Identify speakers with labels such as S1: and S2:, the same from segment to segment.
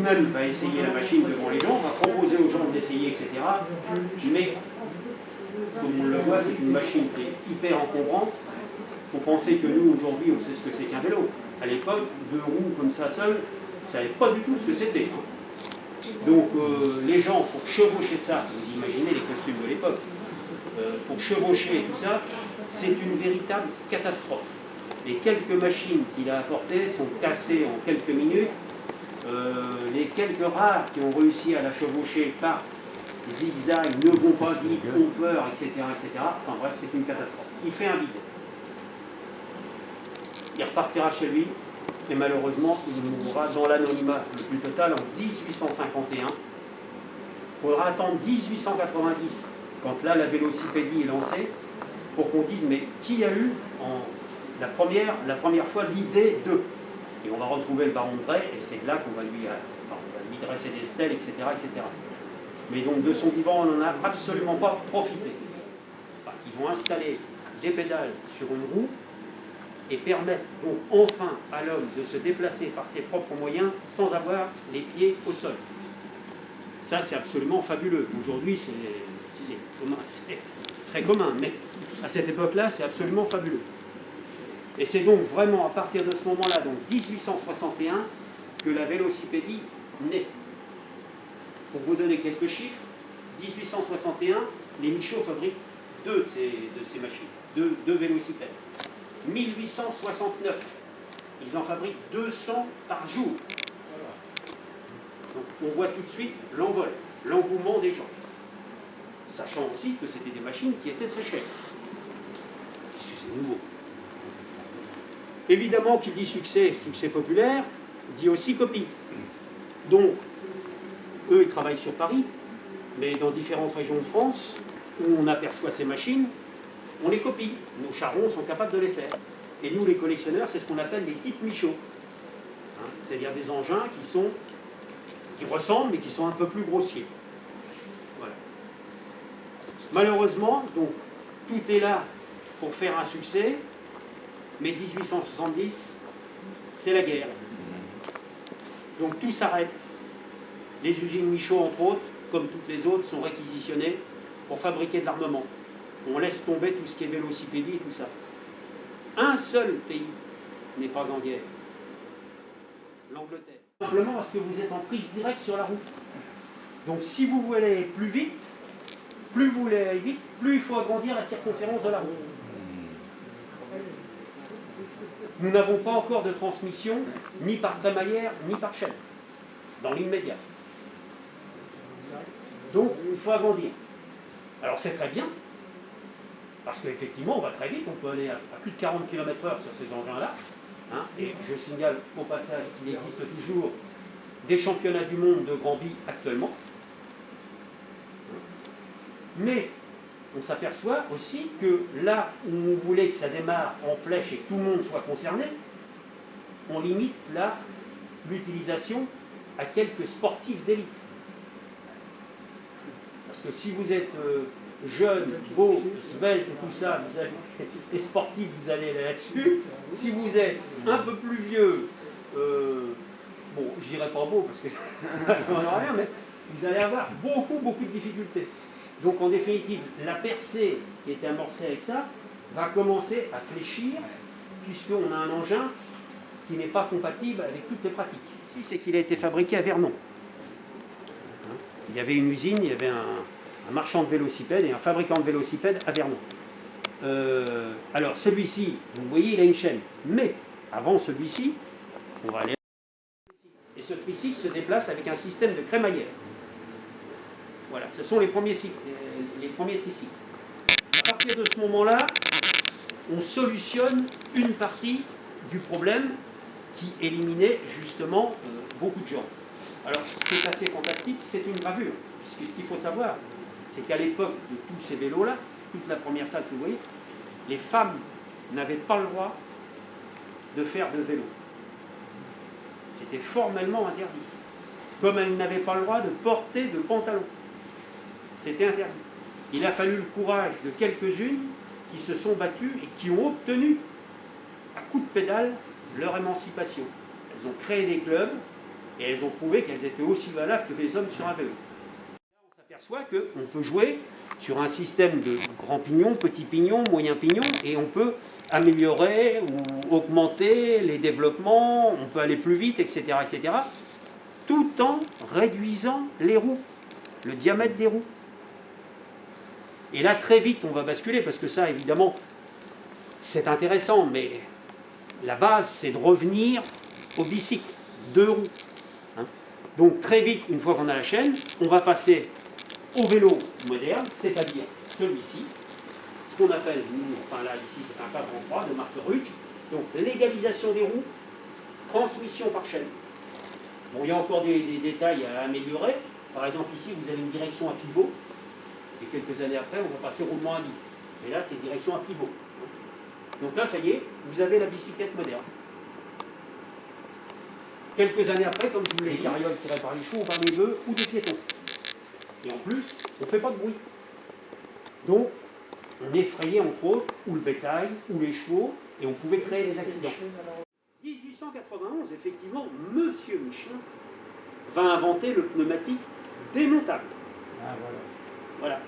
S1: lui-même va essayer la machine devant les gens, va proposer aux gens de l'essayer, etc. Mais, comme on le voit, c'est une machine qui est hyper encombrante. Il faut penser que nous, aujourd'hui, on sait ce que c'est qu'un vélo. À l'époque, 2 roues comme ça seul, on ne savait pas du tout ce que c'était. Donc, les gens, pour chevaucher ça, vous imaginez les costumes de l'époque, pour chevaucher tout ça, c'est une véritable catastrophe. Les quelques machines qu'il a apportées sont cassées en quelques minutes. Les quelques rares qui ont réussi à la chevaucher par zigzag, ne vont pas vite, ont peur, etc., etc. Enfin bref, c'est une catastrophe. Il fait un vide. Il repartira chez lui, et malheureusement, il mourra dans l'anonymat le plus total en 1851. Il faudra attendre 1890, quand là la vélocipédie est lancée, pour qu'on dise, mais qui a eu la première fois l'idée de. Et on va retrouver le baron de Bray, et c'est là qu'on va lui dresser des stèles, etc., etc. Mais donc de son vivant, on n'en a absolument pas profité. Parce qu'ils vont installer des pédales sur une roue et permettre donc enfin à l'homme de se déplacer par ses propres moyens sans avoir les pieds au sol. Ça, c'est absolument fabuleux. Aujourd'hui, c'est très commun, mais à cette époque-là, c'est absolument fabuleux. Et c'est donc vraiment à partir de ce moment-là, donc 1861, que la vélocipédie naît. Pour vous donner quelques chiffres, 1861, les Michaud fabriquent 2 de ces machines, 2 vélocipèdes. 1869, ils en fabriquent 200 par jour. Donc on voit tout de suite l'envol, l'engouement des gens. Sachant aussi que c'était des machines qui étaient très chères. Puisque c'est nouveau. Évidemment, qui dit succès populaire, dit aussi copie. Donc, eux, ils travaillent sur Paris, mais dans différentes régions de France, où on aperçoit ces machines, on les copie. Nos charrons sont capables de les faire. Et nous, les collectionneurs, c'est ce qu'on appelle les types Michaud. C'est-à-dire des engins qui ressemblent, mais qui sont un peu plus grossiers. Voilà. Malheureusement, donc, tout est là pour faire un succès, mais 1870, c'est la guerre. Donc tout s'arrête. Les usines Michaud, entre autres, comme toutes les autres, sont réquisitionnées pour fabriquer de l'armement. On laisse tomber tout ce qui est vélocipédie et tout ça. Un seul pays n'est pas en guerre. L'Angleterre. Simplement parce que vous êtes en prise directe sur la route. Donc si vous voulez aller plus vite, plus vous voulez aller vite, plus il faut agrandir la circonférence de la route. Nous n'avons pas encore de transmission, ni par crémaillère, ni par chaîne, dans l'immédiat. Donc, il faut agrandir. Alors, c'est très bien, parce qu'effectivement, on va très vite, on peut aller à plus de 40 km/h sur ces engins-là. Et je signale au passage qu'il existe toujours des championnats du monde de Grand Bi actuellement. Mais, on s'aperçoit aussi que là où on voulait que ça démarre en flèche et que tout le monde soit concerné, on limite là l'utilisation à quelques sportifs d'élite. Parce que si vous êtes jeune, beau, svelte et tout ça, vous allez, et sportif, vous allez là-dessus. Si vous êtes un peu plus vieux, bon, je dirais pas beau parce que on n'en a rien, mais vous allez avoir beaucoup de difficultés. Donc en définitive, la percée qui était amorcée avec ça va commencer à fléchir, puisqu'on a un engin qui n'est pas compatible avec toutes les pratiques. Ici, c'est qu'il a été fabriqué à Vernon. Il y avait une usine, il y avait un marchand de vélocipèdes et un fabricant de vélocipèdes à Vernon. Alors celui-ci, vous voyez, il a une chaîne. Mais avant celui-ci, on va aller... Et ce tricycle se déplace avec un système de crémaillère. Voilà, ce sont les premiers tricycles. À partir de ce moment-là, on solutionne une partie du problème qui éliminait justement beaucoup de gens. Alors, ce qui est assez fantastique, c'est une gravure. Puisque ce qu'il faut savoir, c'est qu'à l'époque de tous ces vélos-là, toute la première salle que vous voyez, les femmes n'avaient pas le droit de faire de vélo. C'était formellement interdit. Comme elles n'avaient pas le droit de porter de pantalon. C'était interdit. Il a fallu le courage de quelques-unes qui se sont battues et qui ont obtenu, à coups de pédale, leur émancipation. Elles ont créé des clubs Et elles ont prouvé qu'elles étaient aussi valables que les hommes sur un vélo. Là, on s'aperçoit qu'on peut jouer sur un système de grands pignons, petits pignons, moyens pignons, et on peut améliorer ou augmenter les développements, on peut aller plus vite, etc., etc., tout en réduisant les roues, le diamètre des roues. Et là, très vite, on va basculer, parce que ça, évidemment, c'est intéressant, mais la base, c'est de revenir au bicycle, 2 roues. Hein. Donc, très vite, une fois qu'on a la chaîne, on va passer au vélo moderne, c'est-à-dire celui-ci, qu'on appelle, enfin là, ici, c'est un 4 en 3 de marque Rutsch. Donc, légalisation des roues, transmission par chaîne. Bon, il y a encore des détails à améliorer. Par exemple, ici, vous avez une direction à pivot. Et quelques années après, on va passer au roulement à guide. Et là, c'est direction à pivot. Donc là, ça y est, vous avez la bicyclette moderne. Quelques années après, comme je vous l'ai dit, les carrioles tirées par les chevaux, on parle des bœufs ou des piétons. Et en plus, on ne fait pas de bruit. Donc, on effrayait entre autres, ou le bétail, ou les chevaux, et on pouvait créer des accidents. 1891, effectivement, Monsieur Michelin va inventer le pneumatique démontable.
S2: Ah, voilà.
S1: Voilà.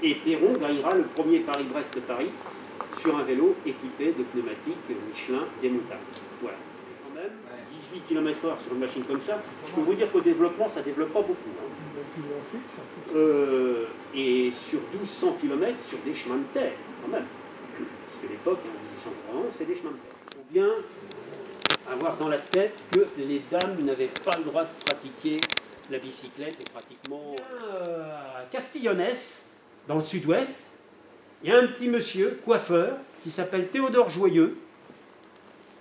S1: Et Perron gagnera le premier Paris-Brest-Paris sur un vélo équipé de pneumatiques Michelin démontables. Voilà. Quand même, 18 km/h sur une machine comme ça, je peux vous dire qu'au développement, ça ne développe pas beaucoup. Hein. Et sur 1200 km, sur des chemins de terre, quand même. Parce que l'époque, en 1891, c'est des chemins de terre. Il faut bien avoir dans la tête que les dames n'avaient pas le droit de pratiquer la bicyclette est pratiquement à Castillonnès, dans le sud-ouest. Il y a un petit monsieur, coiffeur, qui s'appelle Théodore Joyeux,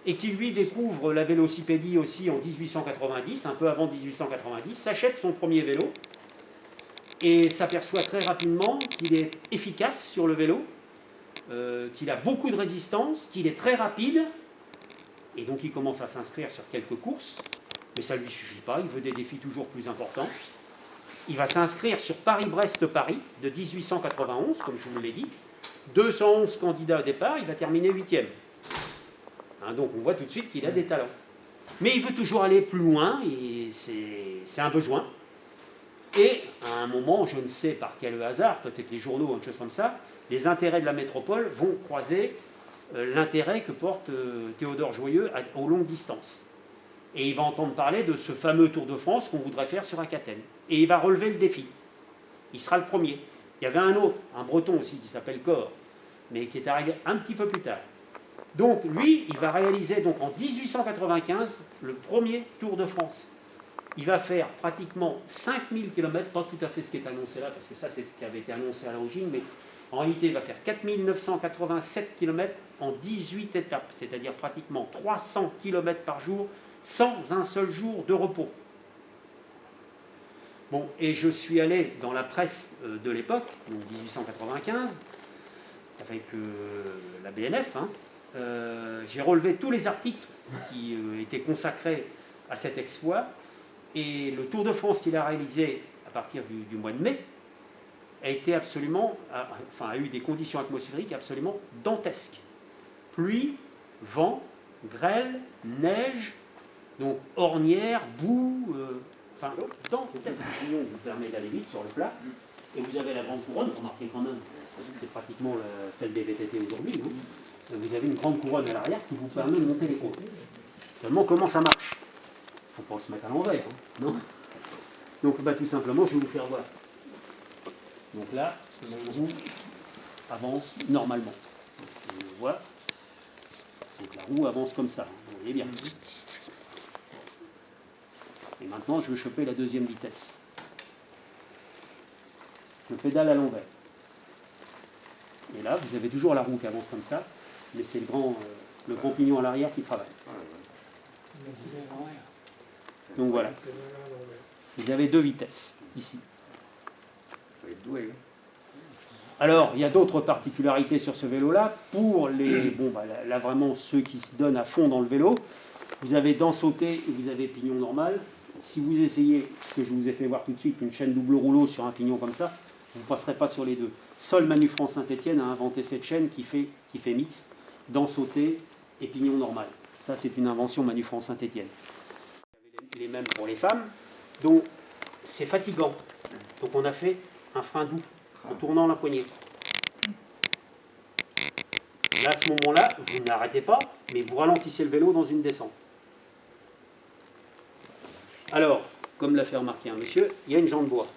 S1: et qui lui découvre la vélocipédie aussi en 1890, un peu avant 1890, s'achète son premier vélo, et s'aperçoit très rapidement qu'il est efficace sur le vélo, qu'il a beaucoup de résistance, qu'il est très rapide, et donc il commence à s'inscrire sur quelques courses. Mais ça ne lui suffit pas, il veut des défis toujours plus importants. Il va s'inscrire sur Paris-Brest-Paris de 1891, comme je vous l'ai dit. 211 candidats au départ, il va terminer 8e. Hein, donc on voit tout de suite qu'il a des talents. Mais il veut toujours aller plus loin, et c'est un besoin. Et à un moment, je ne sais par quel hasard, peut-être les journaux ou une chose comme ça, les intérêts de la métropole vont croiser l'intérêt que porte Théodore Joyeux aux longues distances. Et il va entendre parler de ce fameux Tour de France qu'on voudrait faire sur Aquitaine. Et il va relever le défi. Il sera le premier. Il y avait un autre, un breton aussi, qui s'appelle Cor, mais qui est arrivé un petit peu plus tard. Donc lui, il va réaliser donc en 1895 le premier Tour de France. Il va faire pratiquement 5000 km, pas tout à fait ce qui est annoncé là, parce que ça c'est ce qui avait été annoncé à l'origine, mais en réalité il va faire 4987 km en 18 étapes, c'est-à-dire pratiquement 300 km par jour, sans un seul jour de repos. Bon, et je suis allé dans la presse de l'époque, donc 1895, avec la BNF, hein, j'ai relevé tous les articles qui étaient consacrés à cet exploit, et le Tour de France qu'il a réalisé à partir du mois de mai a été absolument, a eu des conditions atmosphériques absolument dantesques. Pluie, vent, grêle, neige, donc ornière, boue, dantesque. Le sillon vous permet d'aller vite sur le plat, et vous avez la grande couronne, remarquez quand même, c'est pratiquement celle des VTT aujourd'hui, vous avez une grande couronne à l'arrière qui vous permet de monter les côtes. Seulement, comment ça marche? Il ne faut pas se mettre à l'envers, hein, non? Donc, tout simplement, je vais vous faire voir. Donc là, la roue avance normalement. Donc, on voit. Donc la roue avance comme ça, vous voyez bien. Et maintenant, je veux choper la deuxième vitesse. Je pédale à l'envers. Et là, vous avez toujours la roue qui avance comme ça, mais c'est le grand pignon à l'arrière qui travaille. Donc voilà. Vous avez deux vitesses, ici. Alors, il y a d'autres particularités sur ce vélo-là. Pour les, là vraiment ceux qui se donnent à fond dans le vélo, vous avez dent sautée et vous avez pignon normal. Si vous essayez, ce que je vous ai fait voir tout de suite, une chaîne double rouleau sur un pignon comme ça, vous ne passerez pas sur les deux. Seul Manufrance Saint-Étienne a inventé cette chaîne qui fait mixte, dent sautée et pignon normal. Ça, c'est une invention Manu France Saint-Étienne. Les mêmes pour les femmes, donc c'est fatigant. Donc on a fait un frein doux en tournant la poignée. Là, à ce moment-là, vous n'arrêtez pas, mais vous ralentissez le vélo dans une descente. Alors, comme l'a fait remarquer un monsieur, il y a une jambe bois.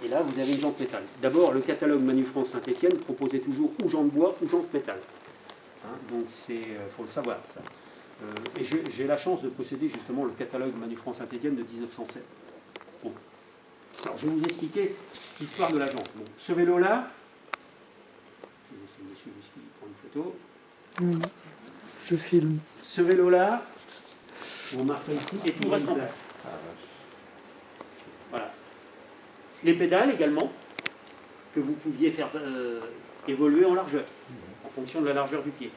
S1: Et là, vous avez une jante métal. D'abord, le catalogue Manu France Saint-Étienne proposait toujours ou jante bois ou jante métal. Hein, donc, faut le savoir, ça. Et j'ai la chance de posséder justement le catalogue Manu France Saint-Étienne de 1907. Bon. Alors, je vais vous expliquer l'histoire de la jante. Bon, ce vélo-là, je vais laisser le monsieur prendre une photo.
S2: Je filme.
S1: Ce vélo-là, vous remarquez ici, et tout reste en place. Voilà. Les pédales également, que vous pouviez faire évoluer en largeur, en fonction de la largeur du pied.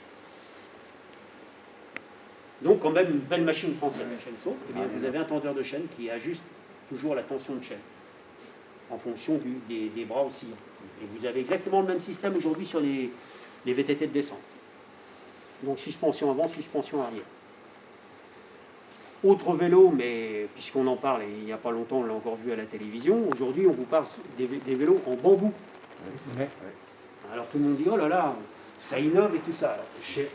S1: Donc quand même une belle machine française. Chaîne saute, eh bien, vous avez un tendeur de chaîne qui ajuste toujours la tension de chaîne, en fonction des bras aussi. Et vous avez exactement le même système aujourd'hui sur les VTT de descente. Donc suspension avant, suspension arrière. Autre vélo, mais puisqu'on en parle, et il n'y a pas longtemps, on l'a encore vu à la télévision, aujourd'hui on vous parle des vélos en bambou. Ouais. Alors tout le monde dit, oh là là, ça innove et tout ça.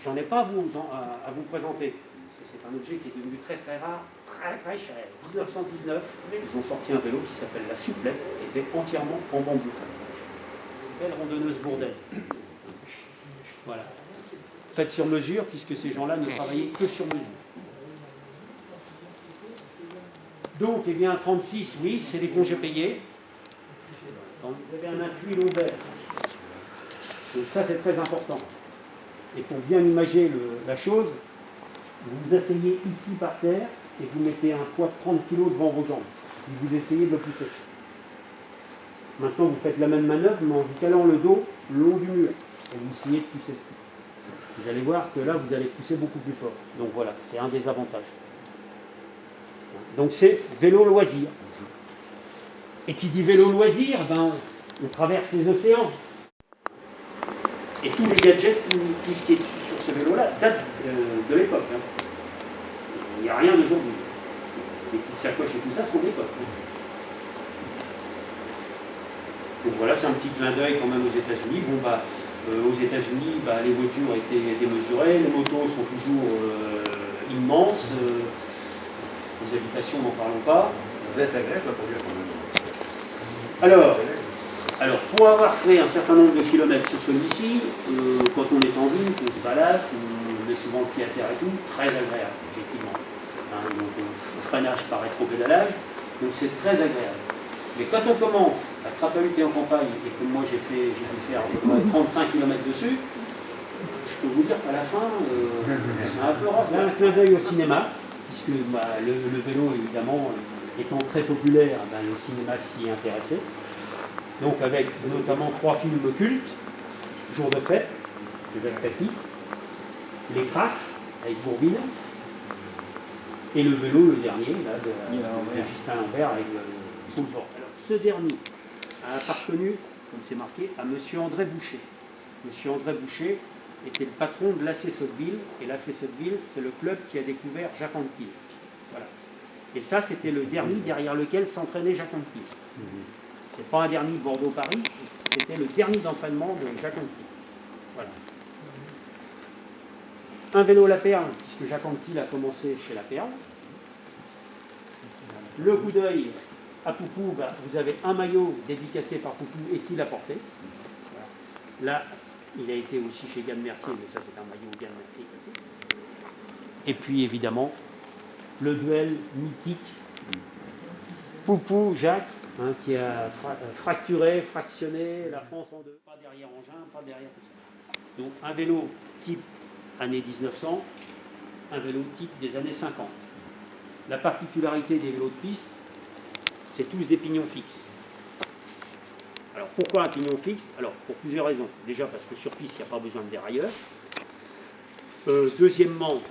S1: J'en ai pas à vous présenter. C'est un objet qui est devenu très très rare, très très cher. 1919, ils ont sorti un vélo qui s'appelle la Souplette, qui était entièrement en bambou. Une belle randonneuse Bourdaine. Voilà. Faite sur mesure, puisque ces gens-là ne travaillaient que sur mesure. Donc, eh bien, 36, oui, c'est des congés payés. Donc, vous avez un appui lombaire. Donc, ça, c'est très important. Et pour bien imager la chose, vous vous asseyez ici par terre et vous mettez un poids de 30 kg devant vos jambes. Et vous essayez de le pousser. Maintenant, vous faites la même manœuvre, mais en vous calant le dos le long du mur. Et vous essayez de pousser. Vous allez voir que là, vous allez pousser beaucoup plus fort. Donc voilà, c'est un des avantages. Donc c'est vélo loisir. Et qui dit vélo loisir, ben, on traverse les océans. Et tous les gadgets, tout ce qui est sur ce vélo-là, date de l'époque. Hein. Il n'y a rien d'aujourd'hui. Les petites sacoches et tout ça sont d'époque. Donc voilà, c'est un petit clin d'œil quand même aux États-Unis. Bon, bah, aux États-Unis, bah, les voitures étaient mesurées, les motos sont toujours immenses. Les habitations, n'en parlons pas.
S3: Vous êtes agréable pour dire quand même.
S1: Alors, pour avoir fait un certain nombre de kilomètres sur celui-ci, quand on est en ville, on se balade, on met souvent le pied à terre et tout, très agréable, effectivement. Hein, donc, le freinage par rétropédalage, donc c'est très agréable. Mais quand on commence à crapahuter en campagne, et que moi j'ai dû faire à peu près 35 km dessus, je peux vous dire qu'à la fin, c'est un peu rare. C'est un clin d'œil au cinéma, puisque bah, le vélo, évidemment, étant très populaire, ben, le cinéma s'y est intéressé. Donc avec notamment 3 films cultes, Jour de fête, de Jacques Tati, Les Cracks, avec Bourbine, et le vélo, le dernier, là, de Justin Lambert, avec le Vent. Alors, ce dernier a appartenu, comme c'est marqué, à M. André Boucher. M. André Boucher était le patron de l'AC Sotteville, et l'AC Sotteville, c'est le club qui a découvert Jacques Anquetil. Voilà. Et ça, c'était le dernier derrière lequel s'entraînait Jacques Anquetil. C'est pas un dernier Bordeaux-Paris, c'était le dernier d'entraînement de Jacques Anquetil. Voilà. Un vélo La Perle, puisque Jacques Anquetil a commencé chez La Perle. Le coup d'œil à Poupou, bah, vous avez un maillot dédicacé par Poupou et qui l'a porté. Voilà. Là, il a été aussi chez Gann Mercier, mais ça c'est un maillot Gann Mercier classique. Et puis évidemment, le duel mythique Poupou-Jacques, hein, qui a fractionné la France en deux. Pas derrière engin, pas derrière tout ça. Donc un vélo type année 1900, un vélo type des années 50. La particularité des vélos de piste, c'est tous des pignons fixes. Alors pourquoi un pignon fixe? Alors pour plusieurs raisons. Déjà parce que sur piste, il n'y a pas besoin de dérailleur. Deuxièmement,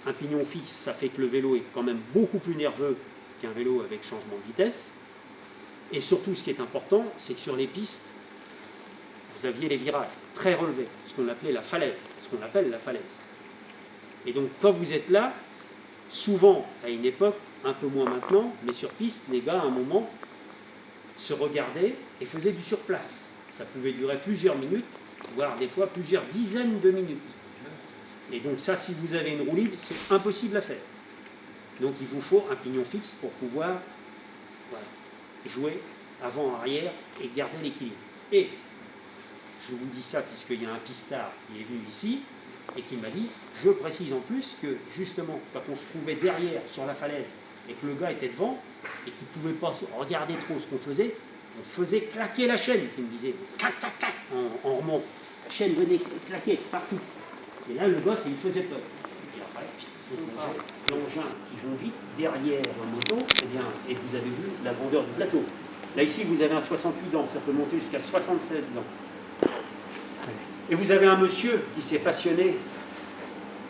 S1: un pignon fixe, ça fait que le vélo est quand même beaucoup plus nerveux qu'un vélo avec changement de vitesse. Et surtout, ce qui est important, c'est que sur les pistes, vous aviez les virages très relevés, ce qu'on appelle la falaise. Et donc, quand vous êtes là, souvent, à une époque, un peu moins maintenant, mais sur piste, les gars, à un moment, se regardaient et faisaient du surplace. Ça pouvait durer plusieurs minutes, voire des fois plusieurs dizaines de minutes. Et donc ça, si vous avez une roue libre, c'est impossible à faire. Donc il vous faut un pignon fixe pour pouvoir voilà, jouer avant-arrière et garder l'équilibre. Et je vous dis ça puisqu'il y a un pistard qui est venu ici et qui m'a dit, je précise en plus que justement, quand on se trouvait derrière sur la falaise et que le gars était devant et qu'il ne pouvait pas regarder trop ce qu'on faisait, on faisait claquer la chaîne, qui me disait clac, clac, clac, en remonte. La chaîne venait claquer partout. Et là, le gosse, il faisait peur. Et après, l'engin qui vont vite, derrière un moto, eh bien, et vous avez vu la grandeur du plateau. Là, ici, vous avez un 68 dents, ça peut monter jusqu'à 76 dents. Et vous avez un monsieur qui s'est passionné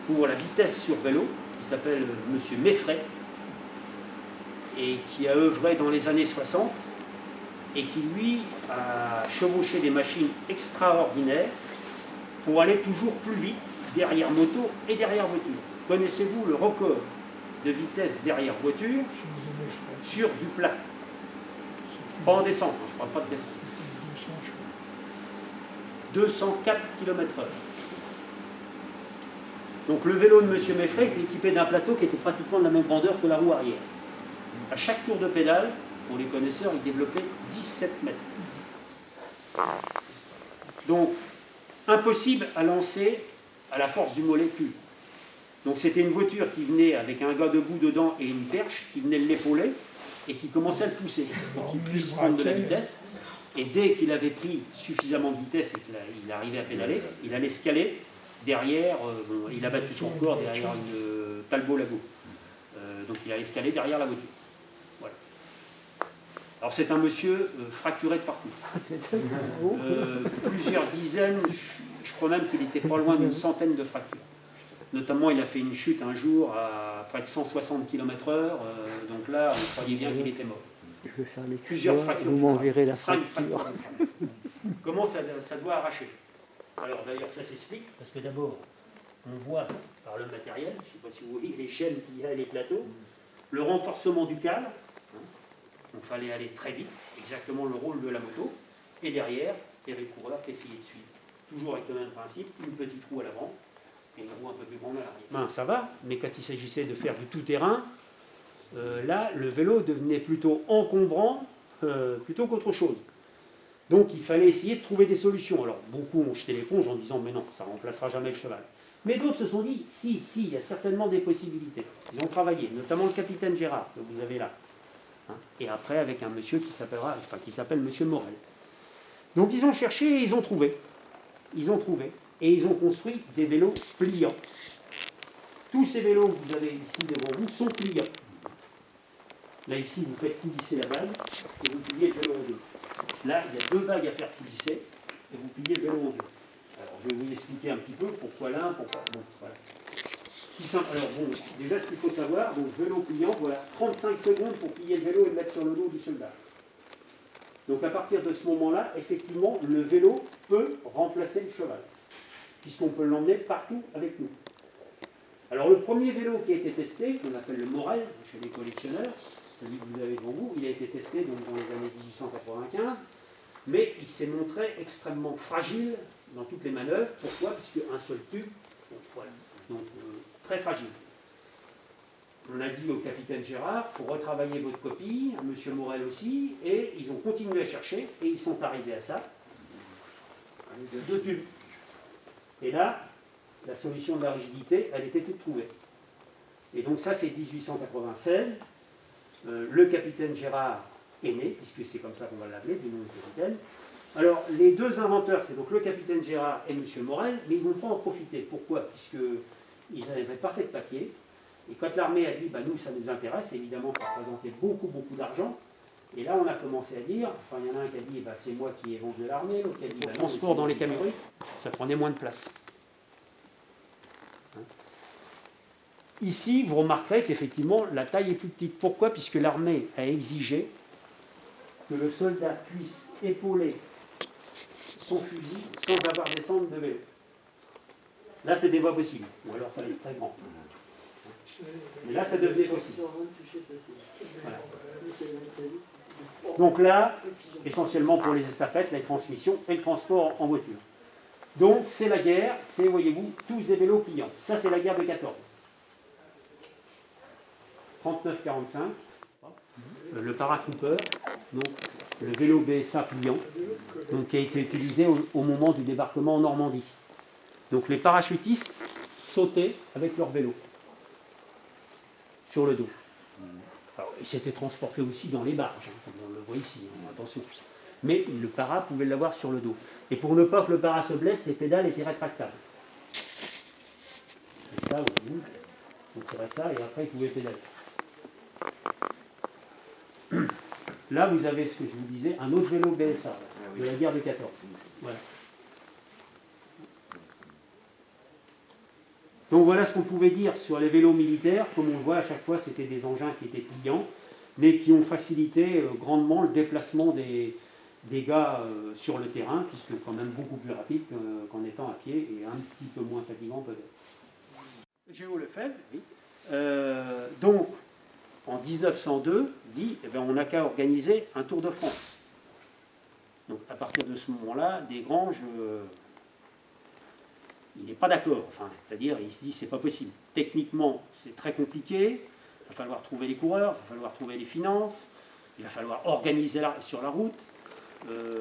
S1: pour la vitesse sur vélo, qui s'appelle monsieur Meffray, et qui a œuvré dans les années 60, et qui, lui, a chevauché des machines extraordinaires pour aller toujours plus vite derrière moto et derrière voiture. Connaissez-vous le record de vitesse derrière voiture sur du plat? Pas en descente, je ne parle pas de descente. 204 km/h. Donc le vélo de M. Meffray était équipé d'un plateau qui était pratiquement de la même grandeur que la roue arrière. À chaque tour de pédale, pour les connaisseurs, il développait 17 mètres. Donc, impossible à lancer à la force du molécule. Donc c'était une voiture qui venait avec un gars debout dedans et une perche qui venait l'épauler et qui commençait à le pousser pour qu'il puisse prendre de la vitesse. Et dès qu'il avait pris suffisamment de vitesse et qu'il arrivait à pédaler, il allait se caler derrière, il a battu son corps derrière une Talbot Lago. Donc il allait se caler derrière la voiture. Voilà. Alors c'est un monsieur fracturé de partout. Plusieurs dizaines, je crois même qu'il était pas loin d'une centaine de fractures. Notamment, il a fait une chute un jour à près de 160 km/h, donc là, on croyait bien qu'il était mort.
S2: Je vais faire les
S1: Plusieurs fractures.
S2: vous m'enverrez la fracture.
S1: Comment ça doit arracher? Alors d'ailleurs, ça s'explique, parce que d'abord, on voit par le matériel, je ne sais pas si vous voyez les chaînes qu'il y a et les plateaux, le renforcement du cadre, donc il fallait aller très vite, exactement le rôle de la moto, et derrière, il y avait le coureur qui essayait de suivre. Toujours avec le même principe, une petite roue à l'avant, et une roue un peu plus grande à l'arrière. Ça va, mais quand il s'agissait de faire du tout-terrain, là, le vélo devenait plutôt encombrant plutôt qu'autre chose. Donc il fallait essayer de trouver des solutions. Alors beaucoup ont jeté l'éponge en disant mais non, ça ne remplacera jamais le cheval. Mais d'autres se sont dit si, il y a certainement des possibilités. Ils ont travaillé, notamment le capitaine Gérard que vous avez là. Et après avec un monsieur qui s'appelle monsieur Morel. Donc ils ont cherché et ils ont trouvé. Et ils ont construit des vélos pliants. Tous ces vélos que vous avez ici devant vous sont pliants. Là, ici, vous faites coulisser la bague et vous pliez le vélo en deux. Là, il y a deux bagues à faire coulisser et vous pliez le vélo en deux. Alors, je vais vous expliquer un petit peu pourquoi l'un, pourquoi... Bon, voilà. Alors, bon, déjà, ce qu'il faut savoir, donc, vélo pliant, voilà, 35 secondes pour plier le vélo et le mettre sur le dos du soldat. Donc, à partir de ce moment-là, effectivement, le vélo peut remplacer le cheval, puisqu'on peut l'emmener partout avec nous. Alors, le premier vélo qui a été testé, qu'on appelle le Morel, chez les collectionneurs, celui que vous avez devant vous, il a été testé donc, dans les années 1895, mais il s'est montré extrêmement fragile dans toutes les manœuvres. Pourquoi? Puisque un seul tube, donc, voilà, donc très fragile. On a dit au capitaine Gérard, il faut retravailler votre copie, à M. Morel aussi, et ils ont continué à chercher, et ils sont arrivés à ça, deux tubes. Et là, la solution de la rigidité, elle était toute trouvée. Et donc ça, c'est 1896. Le capitaine Gérard est né, puisque c'est comme ça qu'on va l'appeler, du nom du capitaine. Alors, les deux inventeurs, c'est donc le capitaine Gérard et M. Morel, mais ils ne vont pas en profiter. Pourquoi? Puisqu'ils avaient pas fait de papier. Et quand l'armée a dit, bah, nous, ça nous intéresse, évidemment, ça représentait beaucoup d'argent. Et là, on a commencé à dire, enfin, il y en a un qui a dit, bah, c'est moi qui ai vendu l'armée, l'autre qui a dit, bah, transport dans les camions, ça prenait moins de place. Ici, vous remarquerez qu'effectivement, la taille est plus petite. Pourquoi? Puisque l'armée a exigé que le soldat puisse épauler son fusil sans avoir descendre de vélo. Là, c'était pas possible. Ou alors, il fallait être très grand. Mais là, ça devenait possible. Voilà. Donc là, essentiellement pour les estafettes, les transmissions et le transport en voiture. Donc c'est la guerre, c'est, voyez-vous, tous des vélos pliants. Ça, c'est la guerre de 14. 39-45. Le paratrooper, donc le vélo BSA pliant, donc, qui a été utilisé au moment du débarquement en Normandie. Donc les parachutistes sautaient avec leur vélo sur le dos. Alors, ils s'étaient transportés aussi dans les barges, hein, comme on le voit ici, hein, attention. Mais le para pouvait l'avoir sur le dos. Et pour ne pas que le para se blesse, les pédales étaient rétractables. Et ça, on tirait ça et après, ils pouvaient pédaler. Là, vous avez ce que je vous disais, un autre vélo BSA, de la guerre de 14. Voilà. Donc voilà ce qu'on pouvait dire sur les vélos militaires. Comme on le voit, à chaque fois, c'était des engins qui étaient pliants, mais qui ont facilité grandement le déplacement des gars sur le terrain, puisque quand même beaucoup plus rapide qu'en étant à pied et un petit peu moins fatigant peut-être. Géo Lefebvre, oui. Donc, en 1902, dit, eh bien, on n'a qu'à organiser un Tour de France. Donc, à partir de ce moment-là, Desgranges, il n'est pas d'accord. Enfin, c'est-à-dire, il se dit, c'est pas possible. Techniquement, c'est très compliqué. Il va falloir trouver les coureurs, il va falloir trouver les finances, il va falloir organiser sur la route,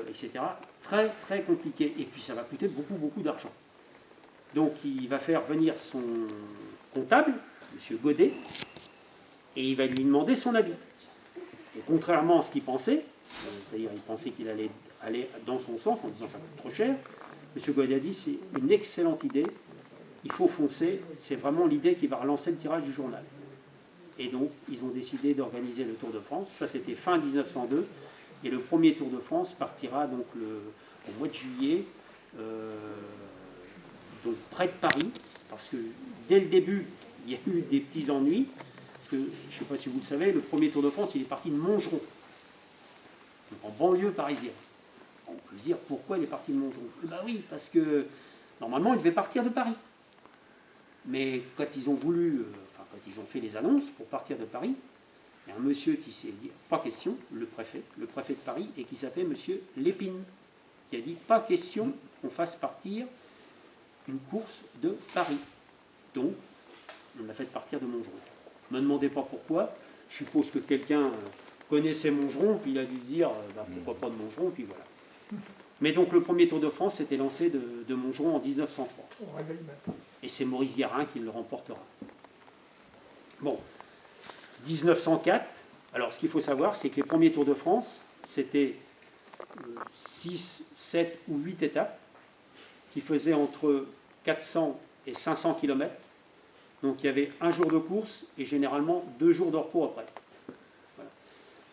S1: etc. Très, très compliqué. Et puis, ça va coûter beaucoup, beaucoup d'argent. Donc, il va faire venir son comptable, M. Godet, et il va lui demander son avis. Et contrairement à ce qu'il pensait, c'est-à-dire il pensait qu'il allait aller dans son sens en disant ça coûte trop cher, M. Godet a dit c'est une excellente idée, il faut foncer, c'est vraiment l'idée qui va relancer le tirage du journal. Et donc ils ont décidé d'organiser le Tour de France, ça c'était fin 1902, et le premier Tour de France partira donc au mois de juillet, donc près de Paris, parce que dès le début il y a eu des petits ennuis. Je ne sais pas si vous le savez, le premier Tour de France, il est parti de Montgeron, donc en banlieue parisienne. On peut se dire pourquoi il est parti de Montgeron. Ben oui, parce que normalement il devait partir de Paris. Mais quand ils ont voulu, quand ils ont fait les annonces pour partir de Paris, il y a un monsieur qui s'est dit pas question, le préfet de Paris, et qui s'appelait monsieur Lépine, qui a dit pas question qu'on fasse partir une course de Paris. Donc, on l'a fait partir de Montgeron. Ne me demandez pas pourquoi, je suppose que quelqu'un connaissait Montgeron, puis il a dû se dire pourquoi pas de Montgeron, puis voilà. Mais donc le premier Tour de France s'était lancé de Montgeron en 1903. Et c'est Maurice Garin qui le remportera. Bon, 1904, alors ce qu'il faut savoir, c'est que les premiers Tours de France, c'était 6, 7 ou 8 étapes, qui faisaient entre 400 et 500 km. Donc il y avait un jour de course et généralement 2 jours de repos après. Voilà.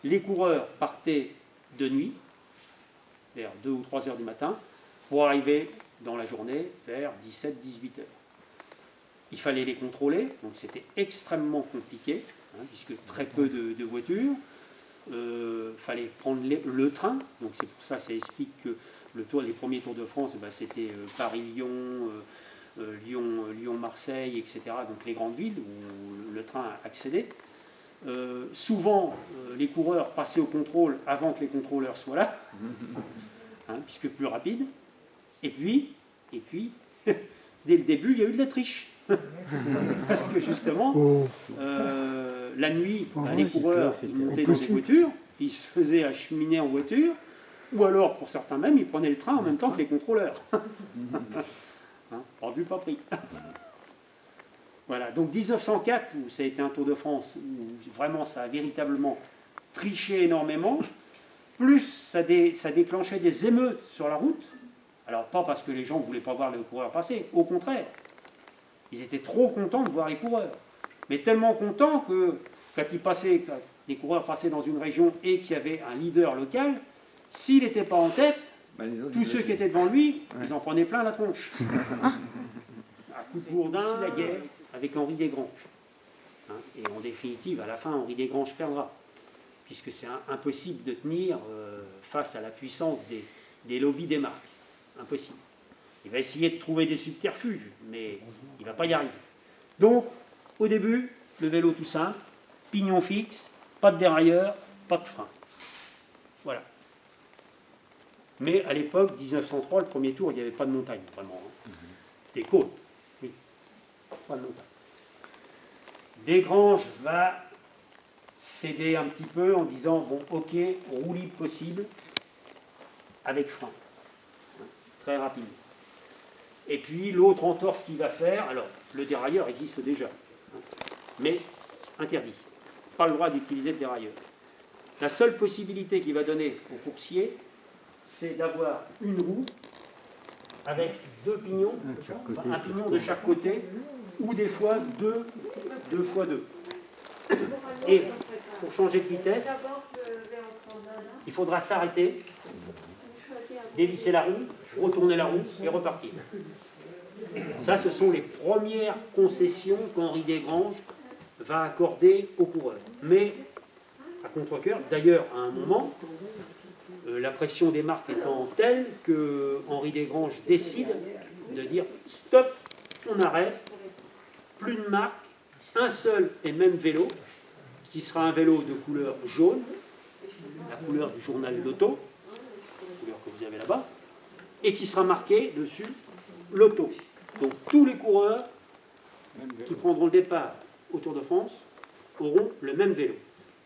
S1: Les coureurs partaient de nuit, vers 2 ou 3 heures du matin, pour arriver dans la journée vers 17-18 heures. Il fallait les contrôler, donc c'était extrêmement compliqué, puisque très peu de voitures. Fallait prendre le train, donc c'est pour ça explique que les premiers Tours de France, c'était Paris-Lyon, Lyon-Marseille, etc., donc les grandes villes où le train accédait. Souvent, les coureurs passaient au contrôle avant que les contrôleurs soient là, puisque plus rapide. Et puis, dès le début, il y a eu de la triche. Parce que justement, la nuit, les coureurs ils montaient dans des voitures, ils se faisaient acheminer en voiture, ou alors, pour certains même, ils prenaient le train en même temps que les contrôleurs. Pas vu, pas pris. Voilà, donc 1904, où ça a été un Tour de France, où vraiment ça a véritablement triché énormément, plus ça déclenchait des émeutes sur la route. Alors pas parce que les gens ne voulaient pas voir les coureurs passer, au contraire. Ils étaient trop contents de voir les coureurs. Mais tellement contents que quand les coureurs passaient dans une région et qu'il y avait un leader local, s'il n'était pas en tête, tous ceux qui étaient devant lui, ils en prenaient plein la tronche. Un coup de bourdin, la guerre avec Henri Desgranges. Et en définitive, à la fin, Henri Desgranges perdra, puisque c'est impossible de tenir face à la puissance des lobbies des marques. Impossible. Il va essayer de trouver des subterfuges, mais il ne va pas y arriver. Donc, au début, le vélo tout simple, pignon fixe, pas de dérailleur, pas de frein. Voilà. Mais à l'époque, 1903, le premier tour, il n'y avait pas de montagne, vraiment. Hein. Des côtes, oui. Pas de montagne. Desgranges va céder un petit peu en disant, bon, ok, roue libre possible, avec frein. Très rapidement. Et puis l'autre entorse qu'il va faire, alors le dérailleur existe déjà, mais interdit. Pas le droit d'utiliser le dérailleur. La seule possibilité qu'il va donner aux coursiers, c'est d'avoir une roue avec deux pignons, un pignon de chaque côté, ou des fois deux fois deux. Et pour changer de vitesse, il faudra s'arrêter, dévisser la roue, retourner la roue et repartir. Ça, ce sont les premières concessions qu'Henri Desgranges va accorder aux coureurs. Mais, à contre-cœur, d'ailleurs, à un moment, la pression des marques étant telle que Henri Desgranges décide de dire stop, on arrête, plus de marque, un seul et même vélo, qui sera un vélo de couleur jaune, la couleur du journal Loto, la couleur que vous avez là-bas, et qui sera marqué dessus Loto. Donc tous les coureurs qui prendront le départ au Tour de France auront le même vélo.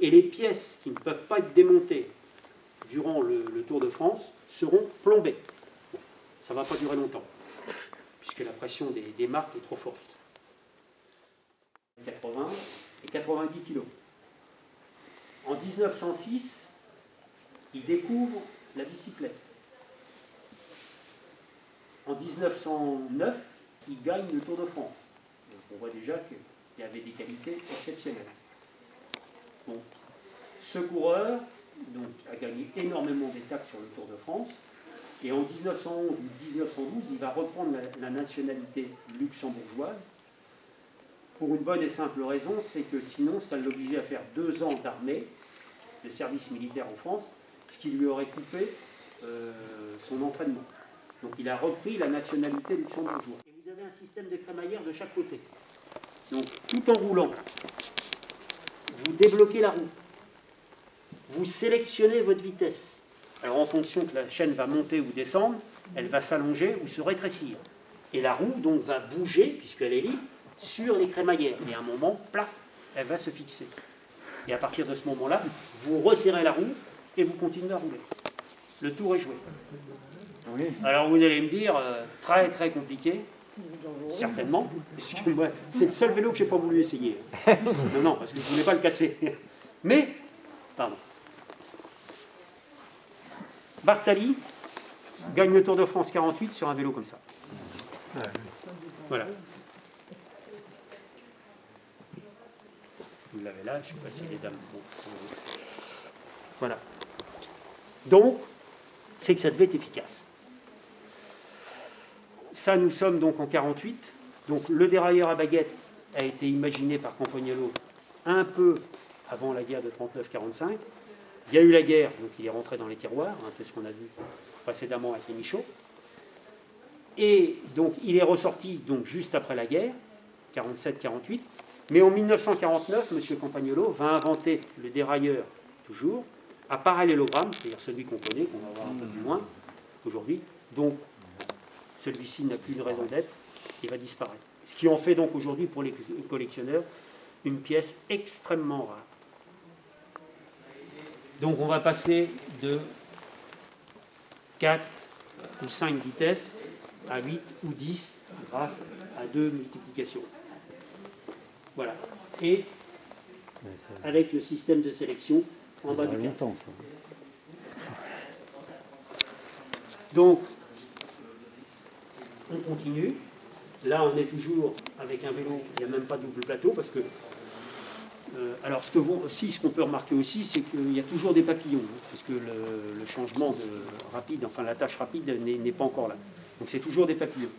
S1: Et les pièces qui ne peuvent pas être démontées durant le Tour de France seront plombées. Bon, ça ne va pas durer longtemps, puisque la pression des marques est trop forte. 80 et 90 kg. En 1906, il découvre la bicyclette. En 1909, il gagne le Tour de France. Donc on voit déjà qu'il y avait des qualités exceptionnelles. Bon. Ce coureur donc, a gagné énormément d'étapes sur le Tour de France. Et en 1911 ou 1912, il va reprendre la nationalité luxembourgeoise pour une bonne et simple raison, c'est que sinon, ça l'obligeait à faire 2 ans d'armée, de service militaire en France, ce qui lui aurait coupé son entraînement. Donc il a repris la nationalité luxembourgeoise. Et vous avez un système de crémaillère de chaque côté. Donc tout en roulant, vous débloquez la roue. Vous sélectionnez votre vitesse. Alors en fonction que la chaîne va monter ou descendre, elle va s'allonger ou se rétrécir. Et la roue donc va bouger, puisqu'elle est libre, sur les crémaillères. Et à un moment, plaf, elle va se fixer. Et à partir de ce moment-là, vous resserrez la roue et vous continuez à rouler. Le tour est joué. Oui. Alors vous allez me dire, très très compliqué, certainement, puisque moi, c'est le seul vélo que je n'ai pas voulu essayer. Non, parce que je ne voulais pas le casser. Mais, pardon. Bartali gagne le Tour de France 48 sur un vélo comme ça. Voilà. Vous l'avez là, je ne sais pas si les dames... Bon, voilà. Donc, c'est que ça devait être efficace. Ça, nous sommes donc en 48. Donc, le dérailleur à baguette a été imaginé par Campagnolo un peu avant la guerre de 39-45. Il y a eu la guerre, donc il est rentré dans les tiroirs, un peu ce qu'on a vu précédemment avec les Michauds. Et donc, il est ressorti donc, juste après la guerre, 47-48. Mais en 1949, M. Campagnolo va inventer le dérailleur, toujours, à parallélogramme, c'est-à-dire celui qu'on connaît, qu'on va voir un peu plus loin aujourd'hui. Donc, celui-ci n'a plus de raison d'être, il va disparaître. Ce qui en fait donc aujourd'hui pour les collectionneurs une pièce extrêmement rare. Donc on va passer de 4 ou 5 vitesses à 8 ou 10 grâce à 2 multiplications. Voilà. Et avec le système de sélection en bas du cadre. Donc, on continue. Là, on est toujours avec un vélo, il n'y a même pas de double plateau, parce que... alors, ce qu'on peut remarquer aussi, c'est qu'il y a toujours des papillons, hein, parce que le changement rapide, enfin la tâche rapide n'est pas encore là. Donc, c'est toujours des papillons.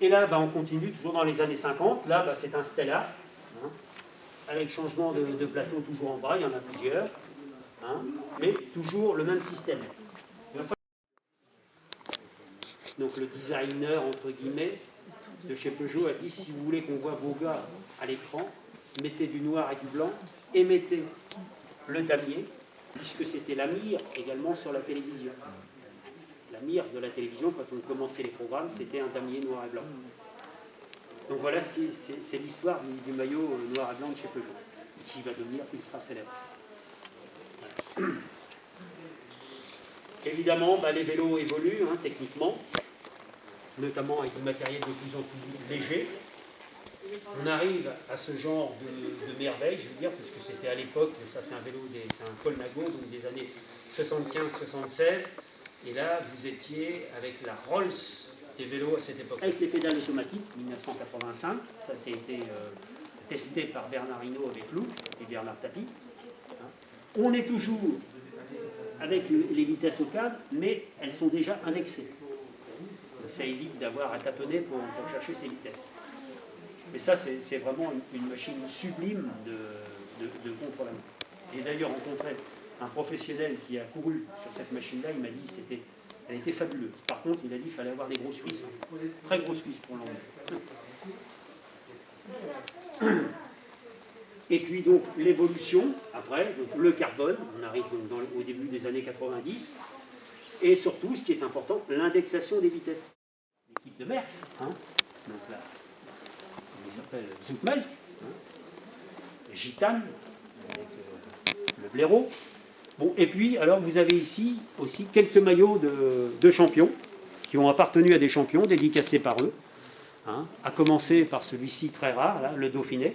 S1: Et là, on continue, toujours dans les années 50. Là, c'est un Stella, hein, avec changement de plateau toujours en bas, il y en a plusieurs, hein, mais toujours le même système. Donc le designer, entre guillemets, de chez Peugeot a dit, si vous voulez qu'on voit vos gars à l'écran, mettez du noir et du blanc, et mettez le damier, puisque c'était la mire également sur la télévision. La mire de la télévision, quand on commençait les programmes, c'était un damier noir et blanc. Donc voilà, c'est l'histoire du maillot noir et blanc de chez Peugeot, qui va devenir ultra célèbre. Voilà. Évidemment, les vélos évoluent techniquement, notamment avec du matériel de plus en plus léger. On arrive à ce genre de merveille, je veux dire, parce que c'était à l'époque, ça c'est un vélo, c'est un Colnago, donc des années 75-76, et là vous étiez avec la Rolls des vélos à cette époque. Avec les pédales automatiques, 1985, ça a été testé par Bernard Hinault avec Lou et Bernard Tapie. On est toujours avec les vitesses au câble, mais elles sont déjà indexées. Ça évite d'avoir à tâtonner pour chercher ces vitesses. Mais ça, c'est vraiment une machine sublime de contre-la-montre. J'ai d'ailleurs rencontré un professionnel qui a couru sur cette machine-là, il m'a dit elle était fabuleuse. Par contre, il a dit qu'il fallait avoir des grosses cuisses, très grosses cuisses pour l'emmener. Et puis donc l'évolution, après, donc le carbone, on arrive donc au début des années 90, et surtout, ce qui est important, l'indexation des vitesses. L'équipe de Merckx, donc là, il s'appelle Zoutmelk, Gitane, avec le blaireau. Bon, et puis, alors vous avez ici aussi quelques maillots de champions, qui ont appartenu à des champions, dédicacés par eux, à commencer par celui-ci très rare, là, le Dauphiné,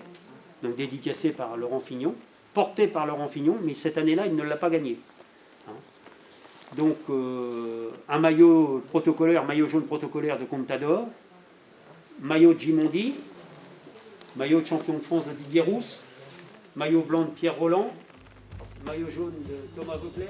S1: donc dédicacé par Laurent Fignon, porté par Laurent Fignon, mais cette année-là, il ne l'a pas gagné. Donc, un maillot protocolaire, maillot jaune protocolaire de Contador, maillot de Gimondi, maillot de champion de France de Didier Rousse, maillot blanc de Pierre Roland, maillot jaune de Thomas Voeckler.